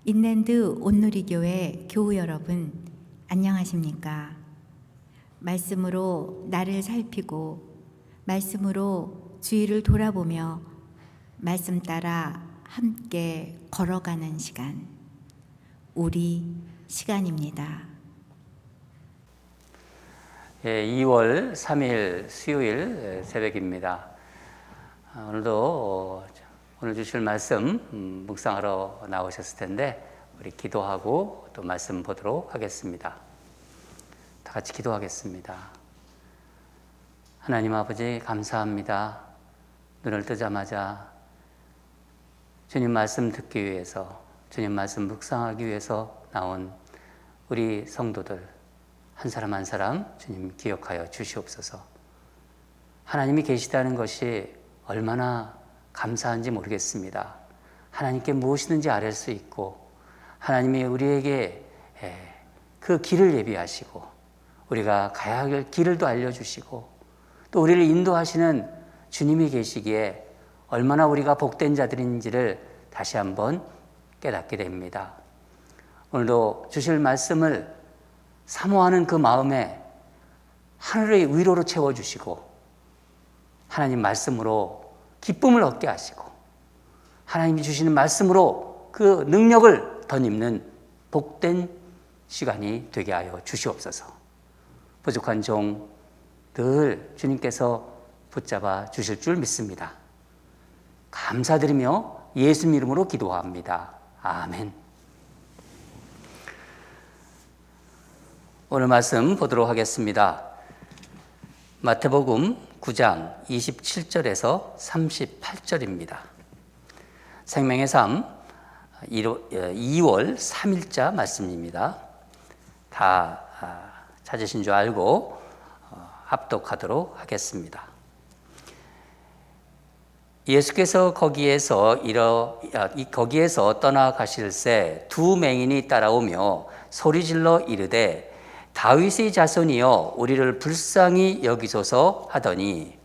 인랜드 온누리교회 교우 여러분, 안녕하십니까? 말씀으로 나를 살피고 말씀으로 주위를 돌아보며 말씀 따라 함께 걸어가는 시간, 우리 시간입니다. 2월 3일 수요일 새벽입니다. 오늘도 오늘 주실 말씀 묵상하러 나오셨을 텐데 우리 기도하고 또 말씀 보도록 하겠습니다. 다 같이 기도하겠습니다. 하나님 아버지 감사합니다. 눈을 뜨자마자 주님 말씀 듣기 위해서, 주님 말씀 묵상하기 위해서 나온 우리 성도들 한 사람 한 사람 주님 기억하여 주시옵소서. 하나님이 계시다는 것이 얼마나 감사한지 모르겠습니다. 하나님께 무엇이든지 아뢰 수 있고 하나님이 우리에게 그 길을 예비하시고 우리가 가야 할 길을 알려주시고 또 우리를 인도하시는 주님이 계시기에 얼마나 우리가 복된 자들인지를 다시 한번 깨닫게 됩니다. 오늘도 주실 말씀을 사모하는 그 마음에 하늘의 위로로 채워주시고 하나님 말씀으로 기쁨을 얻게 하시고 하나님이 주시는 말씀으로 그 능력을 덧입는 복된 시간이 되게 하여 주시옵소서. 부족한 종 늘 주님께서 붙잡아 주실 줄 믿습니다. 감사드리며 예수 이름으로 기도합니다. 아멘. 오늘 말씀 보도록 하겠습니다. 마태복음 9장 27절에서 38절입니다. 생명의 삶 2월 3일자 말씀입니다. 다 찾으신 줄 알고 합독하도록 하겠습니다. 예수께서 거기에서 떠나가실새 두 맹인이 따라오며 소리질러 이르되 다윗의 자손이여 우리를 불쌍히 여기소서 하더니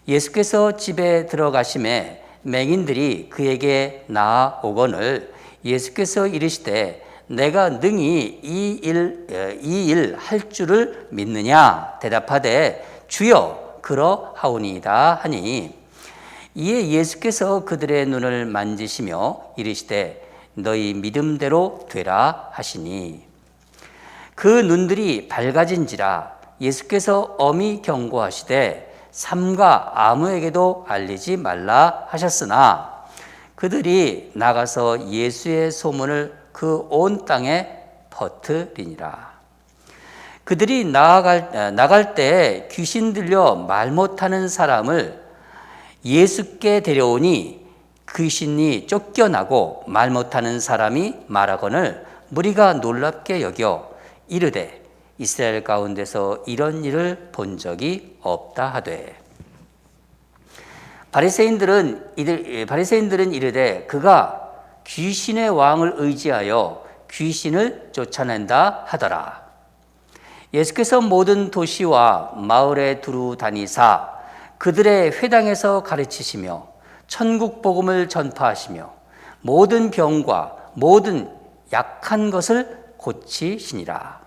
예수께서 집에 들어가심에 맹인들이 그에게 나아오거늘 예수께서 이르시되 내가 능히 이 일 할 줄을 믿느냐 대답하되 주여 그러하오니이다 하니 이에 예수께서 그들의 눈을 만지시며 이르시되 너희 믿음대로 되라 하시니 그 눈들이 밝아진지라 예수께서 엄히 경고하시되 삼가 아무에게도 알리지 말라 하셨으나 그들이 나가서 예수의 소문을 그 온 땅에 퍼뜨리니라. 그들이 나갈 때 귀신 들려 말 못하는 사람을 예수께 데려오니 귀신이 쫓겨나고 말 못하는 사람이 말하거늘 무리가 놀랍게 여겨 이르되 이스라엘 가운데서 이런 일을 본 적이 없다 하되 바리새인들은 이르되 그가 귀신의 왕을 의지하여 귀신을 쫓아낸다 하더라. 예수께서 모든 도시와 마을에 두루 다니사 그들의 회당에서 가르치시며 천국 복음을 전파하시며 모든 병과 모든 약한 것을 고치시니라.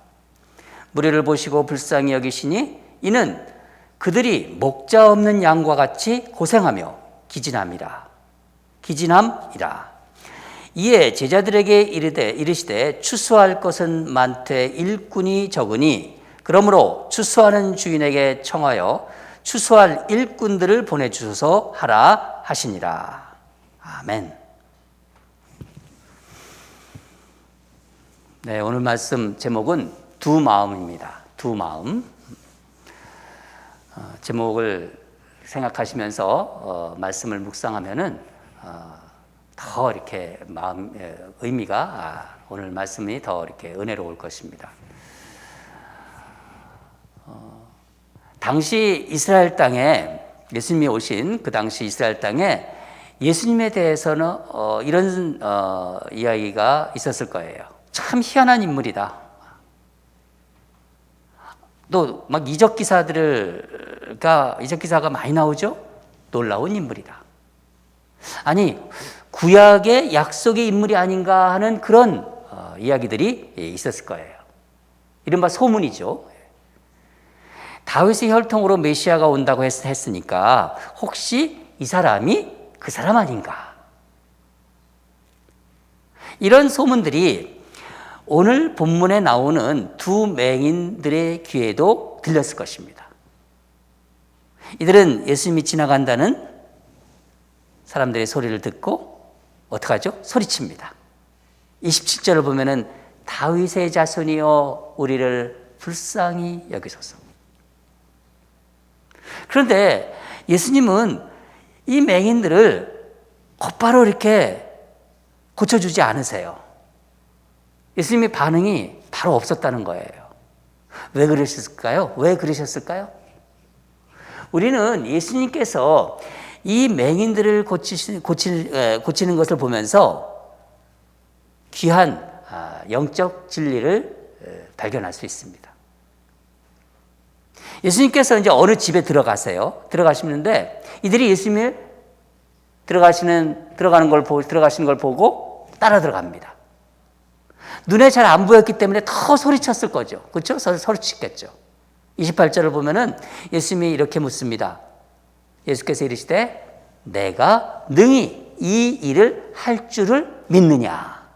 무리를 보시고 불쌍히 여기시니 이는 그들이 목자 없는 양과 같이 고생하며 기진함이라. 이에 제자들에게 이르시되 추수할 것은 많되 일꾼이 적으니 그러므로 추수하는 주인에게 청하여 추수할 일꾼들을 보내주소서 하라 하시니라. 아멘. 네, 오늘 말씀 제목은 두 마음입니다. 두 마음. 제목을 생각하시면서 말씀을 묵상하면은 더 이렇게 의미가 오늘 말씀이 더 이렇게 은혜로울 것입니다. 당시 이스라엘 땅에 예수님이 오신 그 당시 이스라엘 땅에 예수님에 대해서는 이런 이야기가 있었을 거예요. 참 희한한 인물이다. 또 막 이적 기사가 많이 나오죠. 놀라운 인물이다. 아니 구약의 약속의 인물이 아닌가 하는 그런 이야기들이 있었을 거예요. 이른바 소문이죠. 다윗의 혈통으로 메시아가 온다고 했으니까 혹시 이 사람이 그 사람 아닌가? 이런 소문들이 오늘 본문에 나오는 두 맹인들의 귀에도 들렸을 것입니다. 이들은 예수님이 지나간다는 사람들의 소리를 듣고 어떡하죠? 소리칩니다. 27절을 보면은 다윗의 자손이여 우리를 불쌍히 여기소서. 그런데 예수님은 이 맹인들을 곧바로 이렇게 고쳐주지 않으세요. 예수님의 반응이 바로 없었다는 거예요. 왜 그러셨을까요? 왜 그러셨을까요? 우리는 예수님께서 이 맹인들을 고치는 것을 보면서 귀한 영적 진리를 발견할 수 있습니다. 예수님께서 이제 어느 집에 들어가시는데 이들이 예수님이 들어가시는 걸 보고 따라 들어갑니다. 눈에 잘 안 보였기 때문에 더 소리쳤을 거죠. 그렇죠? 소리쳤겠죠. 28절을 보면은 예수님이 이렇게 묻습니다. 예수께서 이르시되 내가 능히 이 일을 할 줄을 믿느냐?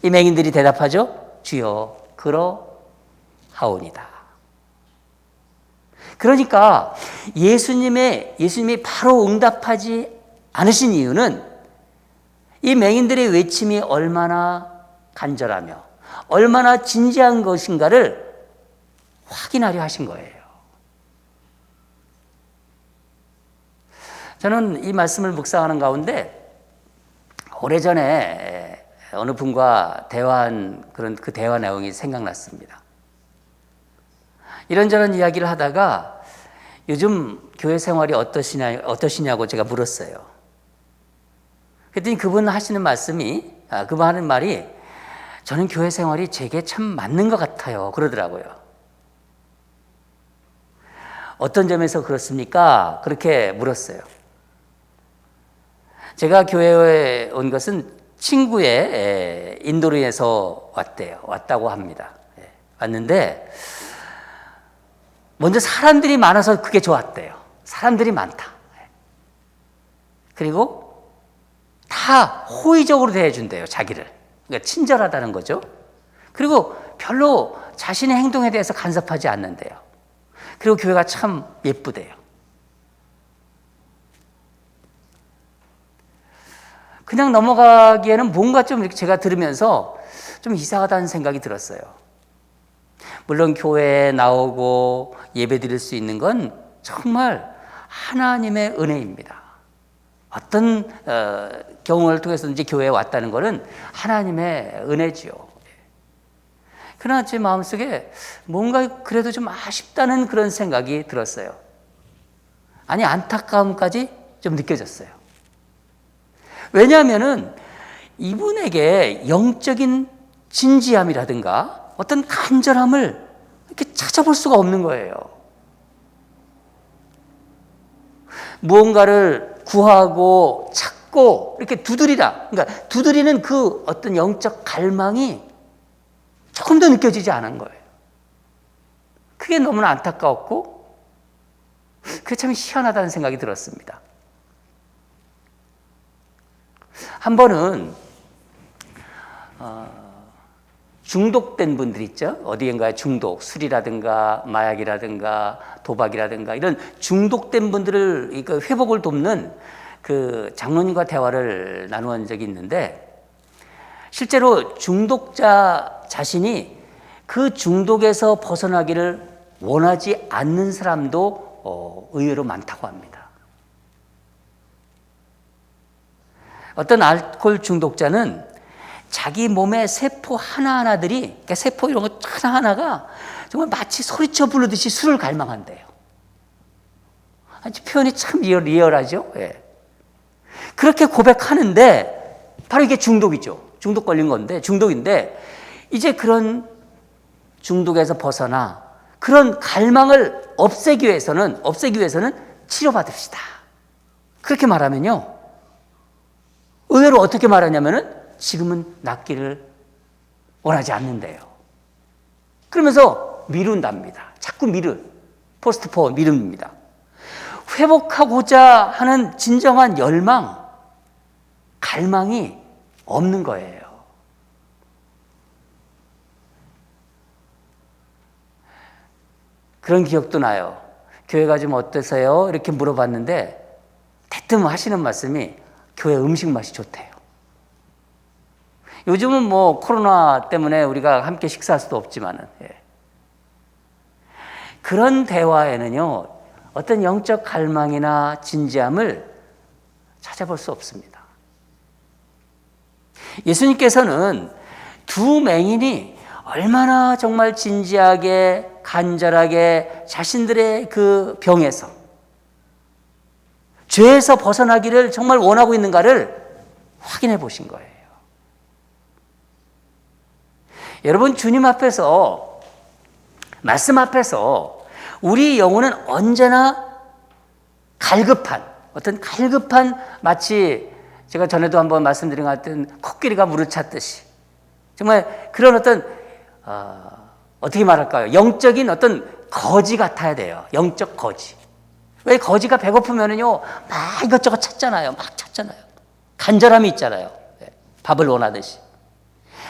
이 맹인들이 대답하죠. 주여 그러하오니다. 그러니까 예수님이 바로 응답하지 않으신 이유는 이 맹인들의 외침이 얼마나 간절하며 얼마나 진지한 것인가를 확인하려 하신 거예요. 저는 이 말씀을 묵상하는 가운데 오래전에 어느 분과 대화한 그 대화 내용이 생각났습니다. 이런저런 이야기를 하다가 요즘 교회 생활이 어떠시냐고 제가 물었어요. 그랬더니 그분 하는 말이 저는 교회 생활이 제게 참 맞는 것 같아요. 그러더라고요. 어떤 점에서 그렇습니까? 그렇게 물었어요. 제가 교회에 온 것은 친구의 인도로 해서 왔다고 합니다. 왔는데 먼저 사람들이 많아서 그게 좋았대요. 사람들이 많다. 그리고 다 호의적으로 대해준대요. 자기를. 그러니까 친절하다는 거죠. 그리고 별로 자신의 행동에 대해서 간섭하지 않는데요. 그리고 교회가 참 예쁘대요. 그냥 넘어가기에는 뭔가 좀 이렇게 제가 들으면서 좀 이상하다는 생각이 들었어요. 물론 교회에 나오고 예배 드릴 수 있는 건 정말 하나님의 은혜입니다. 어떤 경험을 통해서든지 교회에 왔다는 것은 하나님의 은혜지요. 그러나 제 마음속에 뭔가 그래도 좀 아쉽다는 그런 생각이 들었어요. 아니, 안타까움까지 좀 느껴졌어요. 왜냐하면은 이분에게 영적인 진지함이라든가 어떤 간절함을 이렇게 찾아볼 수가 없는 거예요. 무언가를 구하고 찾고 이렇게 그러니까 두드리는 그 어떤 영적 갈망이 조금 더 느껴지지 않은 거예요. 그게 너무나 안타까웠고 그게 참 희한하다는 생각이 들었습니다. 한 번은 중독된 분들 있죠. 어디인가에 술이라든가 마약이라든가 도박이라든가 이런 중독된 분들을 회복을 돕는 그 장로님과 대화를 나누은 적이 있는데 실제로 중독자 자신이 그 중독에서 벗어나기를 원하지 않는 사람도 의외로 많다고 합니다. 어떤 알코올 중독자는 자기 몸의 세포 하나하나들이, 그러니까 세포 이런 거 하나하나가 정말 마치 소리쳐 부르듯이 술을 갈망한대요. 아주 표현이 참 리얼하죠. 예. 그렇게 고백하는데 바로 이게 중독이죠. 중독 걸린 건데, 중독인데 이제 그런 중독에서 벗어나 그런 갈망을 없애기 위해서는 치료받읍시다. 그렇게 말하면요. 의외로 어떻게 말하냐면은 지금은 낫기를 원하지 않는데요. 그러면서 미룬답니다. 자꾸 포스트폰 미룹니다. 회복하고자 하는 진정한 열망, 갈망이 없는 거예요. 그런 기억도 나요. 교회가 좀 어떠세요? 이렇게 물어봤는데 대뜸 하시는 말씀이 교회 음식 맛이 좋대요. 요즘은 뭐 코로나 때문에 우리가 함께 식사할 수도 없지만은, 그런 대화에는요, 어떤 영적 갈망이나 진지함을 찾아볼 수 없습니다. 예수님께서는 두 맹인이 얼마나 정말 진지하게 간절하게 자신들의 그 병에서, 죄에서 벗어나기를 정말 원하고 있는가를 확인해 보신 거예요. 여러분, 주님 앞에서, 말씀 앞에서 우리 영혼은 언제나 어떤 갈급한, 마치 제가 전에도 한번 말씀드린 것 같은 코끼리가 물을 찾듯이 정말 그런 어떤 어떻게 말할까요? 영적인 어떤 거지 같아야 돼요. 영적 거지. 왜 거지가 배고프면은요, 막 이것저것 찾잖아요. 막 찾잖아요. 간절함이 있잖아요. 밥을 원하듯이.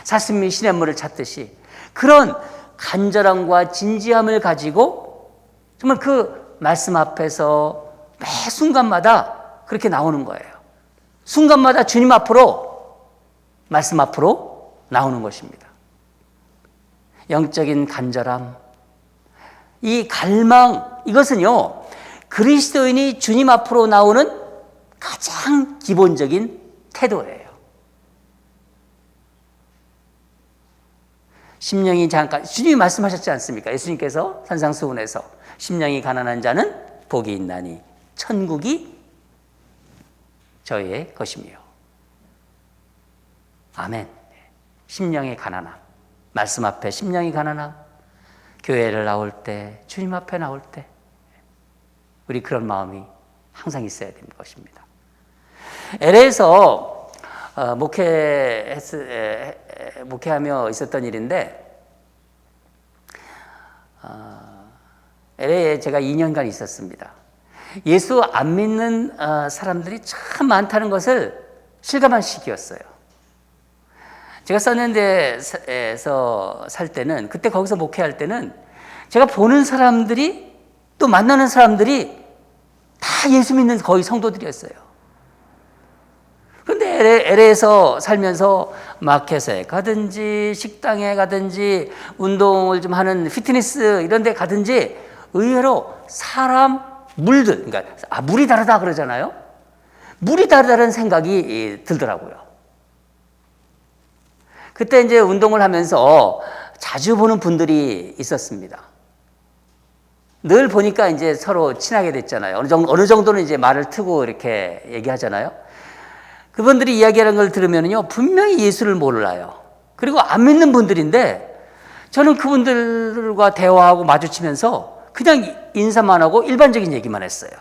사슴이 시냇물을 찾듯이 그런 간절함과 진지함을 가지고 정말 그 말씀 앞에서 매 순간마다 그렇게 나오는 거예요. 순간마다 주님 앞으로, 말씀 앞으로 나오는 것입니다. 영적인 간절함, 이 갈망, 이것은요, 그리스도인이 주님 앞으로 나오는 가장 기본적인 태도예요. 심령이 잠깐, 주님이 말씀하셨지 않습니까? 예수님께서 산상수훈에서 심령이 가난한 자는 복이 있나니 천국이 저희의 것이며. 아멘. 심령의 가난함, 말씀 앞에 심령이 가난함, 교회를 나올 때, 주님 앞에 나올 때 우리 그런 마음이 항상 있어야 되는 것입니다. LA에서 목회하며 있었던 일인데, LA에 제가 2년간 있었습니다. 예수 안 믿는 사람들이 참 많다는 것을 실감한 시기였어요. 제가 사는 데에서 살 때는, 그때 거기서 목회할 때는 제가 보는 사람들이, 또 만나는 사람들이 다 예수 믿는 거의 성도들이었어요. 그런데 LA에서 살면서 마켓에 가든지 식당에 가든지 운동을 좀 하는 피트니스 이런 데 가든지 의외로 물들, 그러니까 물이 다르다 그러잖아요. 물이 다르다는 생각이 들더라고요. 그때 이제 운동을 하면서 자주 보는 분들이 있었습니다. 늘 보니까 이제 서로 친하게 됐잖아요. 어느 정도는 이제 말을 트고 이렇게 얘기하잖아요. 그분들이 이야기하는 걸 들으면요, 분명히 예수를 몰라요. 그리고 안 믿는 분들인데, 저는 그분들과 대화하고 마주치면서 그냥 인사만 하고 일반적인 얘기만 했어요.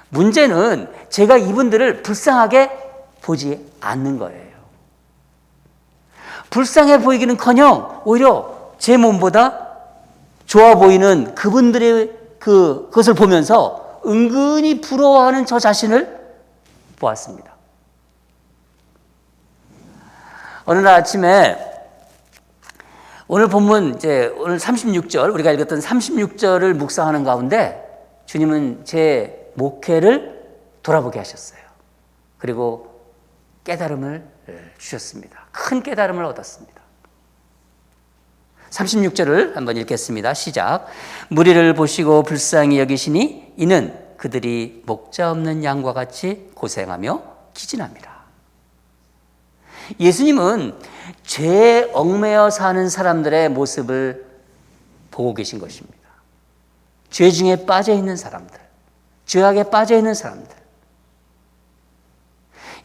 문제는 제가 이분들을 불쌍하게 보지 않는 거예요. 불쌍해 보이기는커녕 오히려 제 몸보다 좋아 보이는 그분들의 그것을 보면서 은근히 부러워하는 저 자신을 보았습니다. 어느 날 아침에 오늘 본문 오늘 36절, 우리가 읽었던 36절을 묵상하는 가운데 주님은 제 목회를 돌아보게 하셨어요. 그리고 깨달음을 주셨습니다. 큰 깨달음을 얻었습니다. 36절을 한번 읽겠습니다. 시작. 무리를 보시고 불쌍히 여기시니 이는 그들이 목자 없는 양과 같이 고생하며 기진합니다. 예수님은 죄에 얽매여 사는 사람들의 모습을 보고 계신 것입니다. 죄 중에 빠져 있는 사람들, 죄악에 빠져 있는 사람들.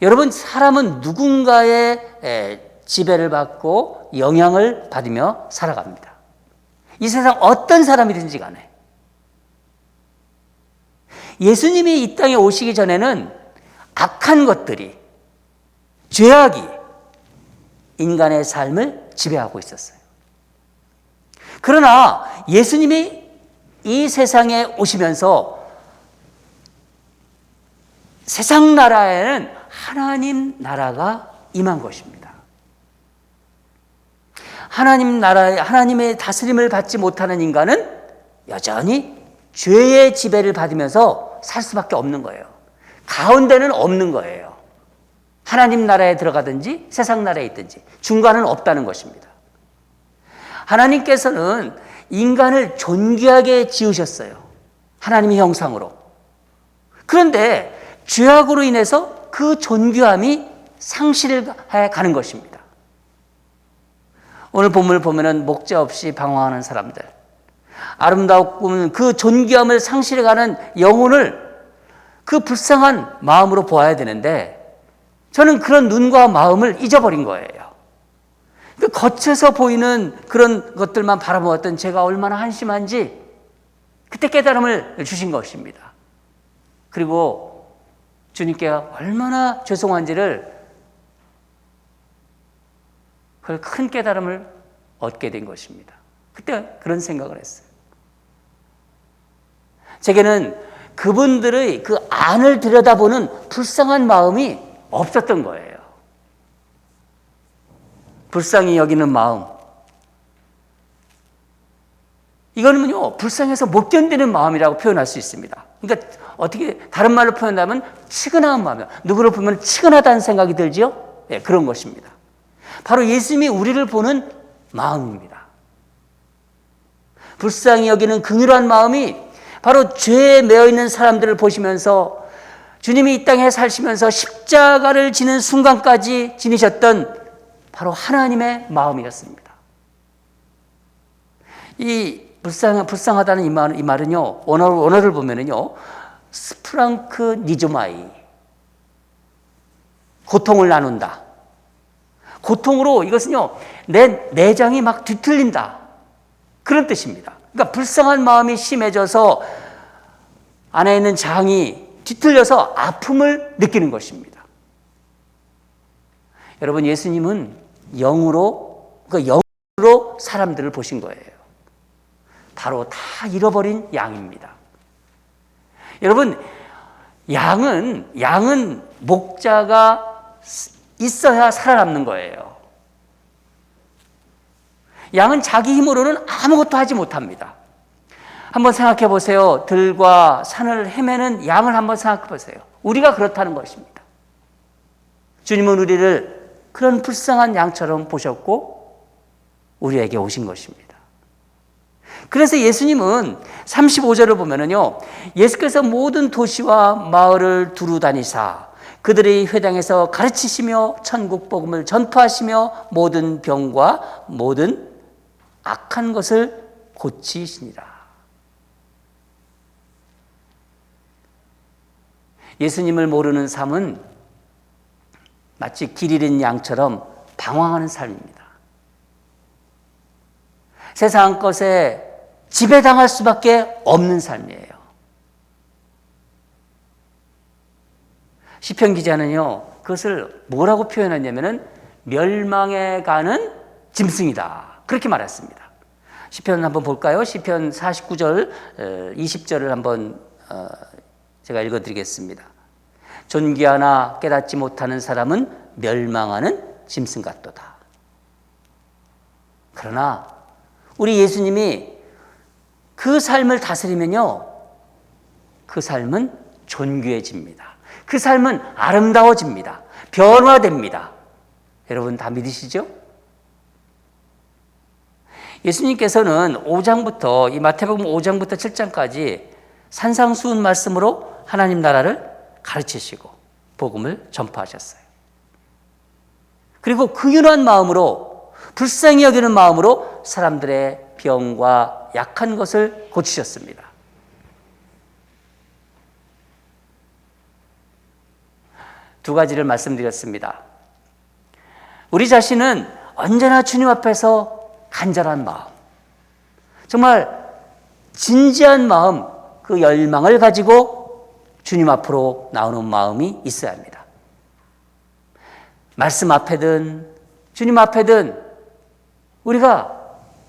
여러분, 사람은 누군가의 지배를 받고 영향을 받으며 살아갑니다. 이 세상 어떤 사람이든지 간에. 예수님이 이 땅에 오시기 전에는 악한 것들이, 죄악이 인간의 삶을 지배하고 있었어요. 그러나 예수님이 이 세상에 오시면서 세상 나라에는 하나님 나라가 임한 것입니다. 하나님 나라에, 하나님의 다스림을 받지 못하는 인간은 여전히 죄의 지배를 받으면서 살 수밖에 없는 거예요. 가운데는 없는 거예요. 하나님 나라에 들어가든지 세상 나라에 있든지 중간은 없다는 것입니다. 하나님께서는 인간을 존귀하게 지으셨어요. 하나님의 형상으로. 그런데 죄악으로 인해서 그 존귀함이 상실해 가는 것입니다. 오늘 본문을 보면은 목자 없이 방황하는 사람들, 아름다운 그 존귀함을 상실해가는 영혼을 그 불쌍한 마음으로 보아야 되는데 저는 그런 눈과 마음을 잊어버린 거예요. 그 겉에서 보이는 그런 것들만 바라보았던 제가 얼마나 한심한지 그때 깨달음을 주신 것입니다. 그리고 주님께 얼마나 죄송한지를 그걸 큰 깨달음을 얻게 된 것입니다. 그때 그런 생각을 했어요. 제게는 그분들의 그 안을 들여다보는 불쌍한 마음이 없었던 거예요. 불쌍히 여기는 마음. 이거는요, 불쌍해서 못 견디는 마음이라고 표현할 수 있습니다. 그러니까 어떻게 다른 말로 표현하면 치근한 마음이에요. 누구를 보면 치근하다는 생각이 들지요? 네, 그런 것입니다. 바로 예수님이 우리를 보는 마음입니다. 불쌍히 여기는 긍휼한 마음이 바로 죄에 매여 있는 사람들을 보시면서 주님이 이 땅에 사시면서 십자가를 지는 순간까지 지니셨던 바로 하나님의 마음이었습니다. 이 불쌍하다는 이 말은요, 원어를 보면은요, 스프랑크 니조마이, 고통을 나눈다. 고통으로 이것은요, 내 내장이 막 뒤틀린다. 그런 뜻입니다. 그러니까 불쌍한 마음이 심해져서 안에 있는 장이 뒤틀려서 아픔을 느끼는 것입니다. 여러분, 예수님은 영으로 사람들을 보신 거예요. 바로 다 잃어버린 양입니다. 여러분, 양은 목자가 있어야 살아남는 거예요. 양은 자기 힘으로는 아무것도 하지 못합니다. 한번 생각해 보세요. 들과 산을 헤매는 양을 한번 생각해 보세요. 우리가 그렇다는 것입니다. 주님은 우리를 그런 불쌍한 양처럼 보셨고 우리에게 오신 것입니다. 그래서 예수님은 35절을 보면은요, 예수께서 모든 도시와 마을을 두루 다니사 그들의 회당에서 가르치시며 천국 복음을 전파하시며 모든 병과 모든 악한 것을 고치시니라. 예수님을 모르는 삶은 마치 길 잃은 양처럼 방황하는 삶입니다. 세상 것에 지배당할 수밖에 없는 삶이에요. 시편 기자는요, 그것을 뭐라고 표현했냐면은 멸망에 가는 짐승이다. 그렇게 말했습니다. 시편 한번 볼까요? 시편 49절, 20절을 한번 제가 읽어드리겠습니다. 존귀하나 깨닫지 못하는 사람은 멸망하는 짐승 같도다. 그러나 우리 예수님이 그 삶을 다스리면요, 그 삶은 존귀해집니다. 그 삶은 아름다워집니다. 변화됩니다. 여러분 다 믿으시죠? 예수님께서는 5장부터, 이 마태복음 5장부터 7장까지 산상수훈 말씀으로 하나님 나라를 가르치시고 복음을 전파하셨어요. 그리고 긍휼한 마음으로, 불쌍히 여기는 마음으로 사람들의 병과 약한 것을 고치셨습니다. 두 가지를 말씀드렸습니다. 우리 자신은 언제나 주님 앞에서 간절한 마음, 정말 진지한 마음, 그 열망을 가지고 주님 앞으로 나오는 마음이 있어야 합니다. 말씀 앞에든 주님 앞에든 우리가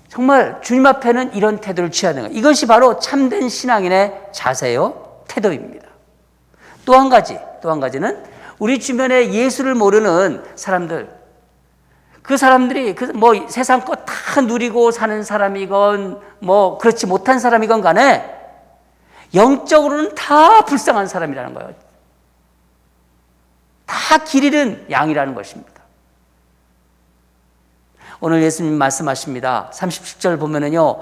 정말 주님 앞에는 이런 태도를 취하는 것, 이것이 바로 참된 신앙인의 자세요, 태도입니다. 또 한 가지는 우리 주변에 예수를 모르는 사람들, 그 사람들이 뭐 세상 것 다 누리고 사는 사람이건 뭐 그렇지 못한 사람이건 간에 영적으로는 다 불쌍한 사람이라는 거예요. 다 길 잃은 양이라는 것입니다. 오늘 예수님 말씀하십니다. 37절 보면은요,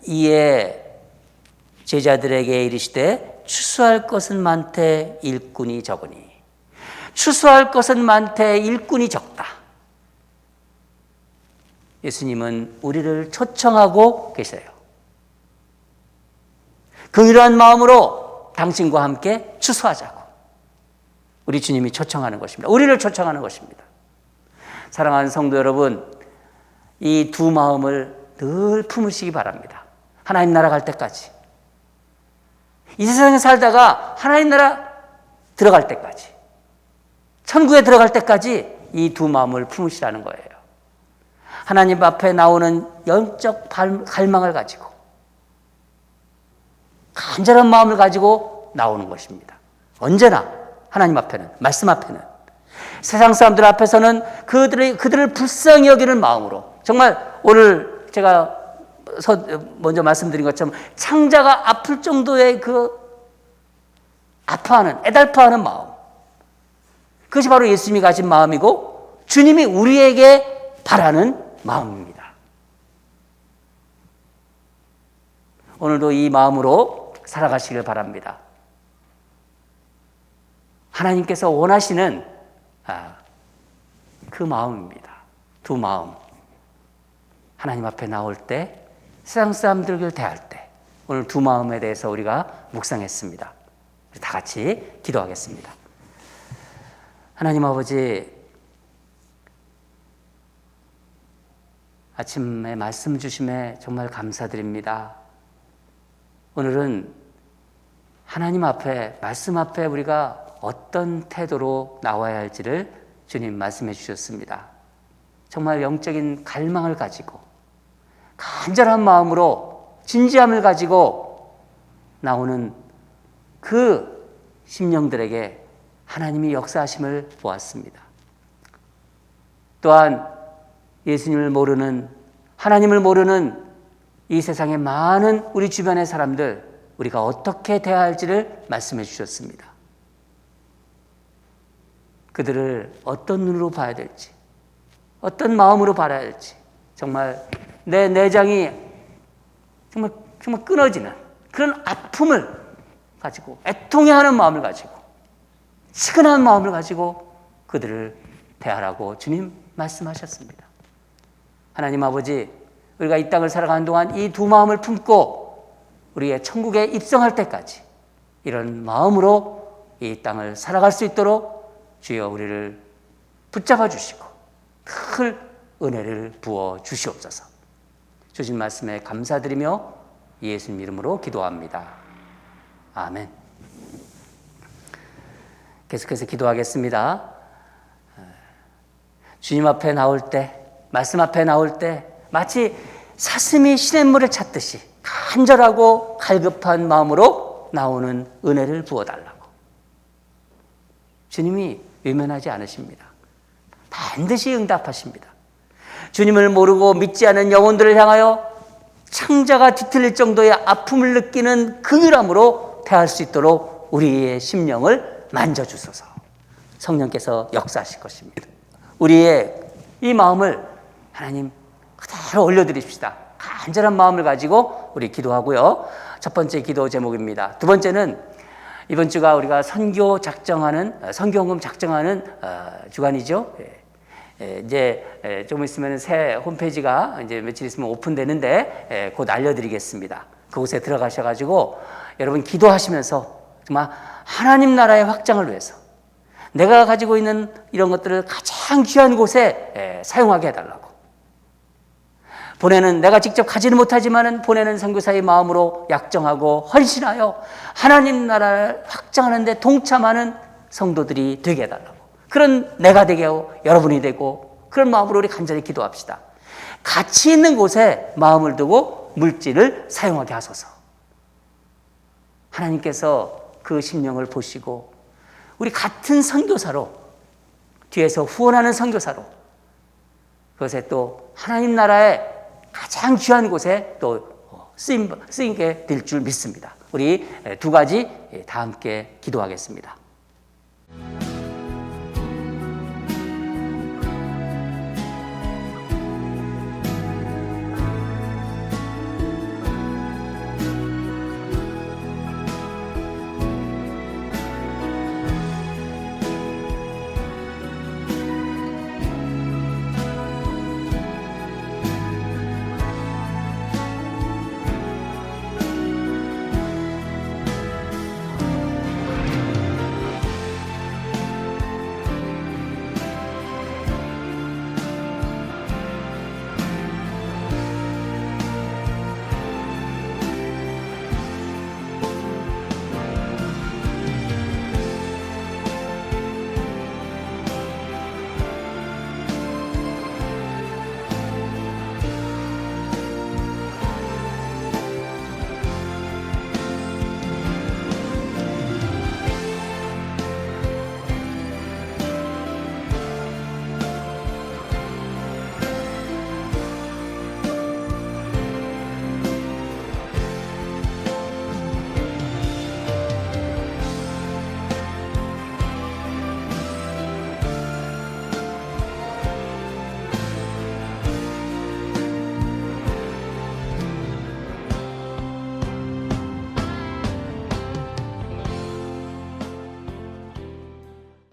이에 제자들에게 이르시되 추수할 것은 많되 일꾼이 적으니. 추수할 것은 많되 일꾼이 적다. 예수님은 우리를 초청하고 계세요. 긍휼한 마음으로 당신과 함께 추수하자고. 우리 주님이 초청하는 것입니다. 우리를 초청하는 것입니다. 사랑하는 성도 여러분, 이 두 마음을 늘 품으시기 바랍니다. 하나님 나라 갈 때까지. 이 세상에 살다가 하나님 나라 들어갈 때까지. 천국에 들어갈 때까지 이 두 마음을 품으시라는 거예요. 하나님 앞에 나오는 영적 갈망을 가지고 간절한 마음을 가지고 나오는 것입니다. 언제나 하나님 앞에는, 말씀 앞에는, 세상 사람들 앞에서는 그들을 불쌍히 여기는 마음으로, 정말 오늘 제가 먼저 말씀드린 것처럼 창자가 아플 정도의 그 아파하는, 애달파하는 마음, 그것이 바로 예수님이 가진 마음이고 주님이 우리에게 바라는 마음입니다. 오늘도 이 마음으로 살아가시길 바랍니다. 하나님께서 원하시는 그 마음입니다. 두 마음. 하나님 앞에 나올 때, 세상 사람들을 대할 때, 오늘 두 마음에 대해서 우리가 묵상했습니다. 다 같이 기도하겠습니다. 하나님 아버지, 아침에 말씀 주심에 정말 감사드립니다. 오늘은 하나님 앞에, 말씀 앞에 우리가 어떤 태도로 나와야 할지를 주님 말씀해 주셨습니다. 정말 영적인 갈망을 가지고 간절한 마음으로 진지함을 가지고 나오는 그 심령들에게 하나님이 역사하심을 보았습니다. 또한 예수님을 모르는, 하나님을 모르는 이 세상의 많은 우리 주변의 사람들, 우리가 어떻게 대해야 할지를 말씀해 주셨습니다. 그들을 어떤 눈으로 봐야 될지, 어떤 마음으로 바라야 할지, 정말 내 내장이 정말 끊어지는 그런 아픔을 가지고, 애통해하는 마음을 가지고, 시근한 마음을 가지고 그들을 대하라고 주님 말씀하셨습니다. 하나님 아버지, 우리가 이 땅을 살아가는 동안 이 두 마음을 품고 우리의 천국에 입성할 때까지 이런 마음으로 이 땅을 살아갈 수 있도록 주여 우리를 붙잡아 주시고 큰 은혜를 부어 주시옵소서. 주신 말씀에 감사드리며 예수님 이름으로 기도합니다. 아멘. 계속해서 기도하겠습니다. 주님 앞에 나올 때, 말씀 앞에 나올 때 마치 사슴이 시냇물을 찾듯이 간절하고 갈급한 마음으로 나오는 은혜를 부어달라고. 주님이 외면하지 않으십니다. 반드시 응답하십니다. 주님을 모르고 믿지 않은 영혼들을 향하여 창자가 뒤틀릴 정도의 아픔을 느끼는 긍휼함으로 대할 수 있도록 우리의 심령을 만져주소서. 성령께서 역사하실 것입니다. 우리의 이 마음을 하나님 그대로 올려드립시다. 간절한 마음을 가지고 우리 기도하고요. 첫 번째 기도 제목입니다. 두 번째는 이번 주가 우리가 선교헌금 작정하는 주간이죠. 이제 조금 있으면 새 홈페이지가 이제 며칠 있으면 오픈되는데 곧 알려드리겠습니다. 그곳에 들어가셔가지고 여러분 기도하시면서 정말 하나님 나라의 확장을 위해서 내가 가지고 있는 이런 것들을 가장 귀한 곳에 사용하게 해달라고. 보내는 내가 직접 가지는 못하지만은 보내는 선교사의 마음으로 약정하고 헌신하여 하나님 나라를 확장하는 데 동참하는 성도들이 되게 해달라고. 그런 내가 되게 하고 여러분이 되고 그런 마음으로 우리 간절히 기도합시다. 가치 있는 곳에 마음을 두고 물질을 사용하게 하소서. 하나님께서 그 심령을 보시고 우리 같은 선교사로 뒤에서 후원하는 선교사로 그것에 또 하나님 나라의 가장 귀한 곳에 또 쓰임게 될 줄 믿습니다. 우리 두 가지 다 함께 기도하겠습니다.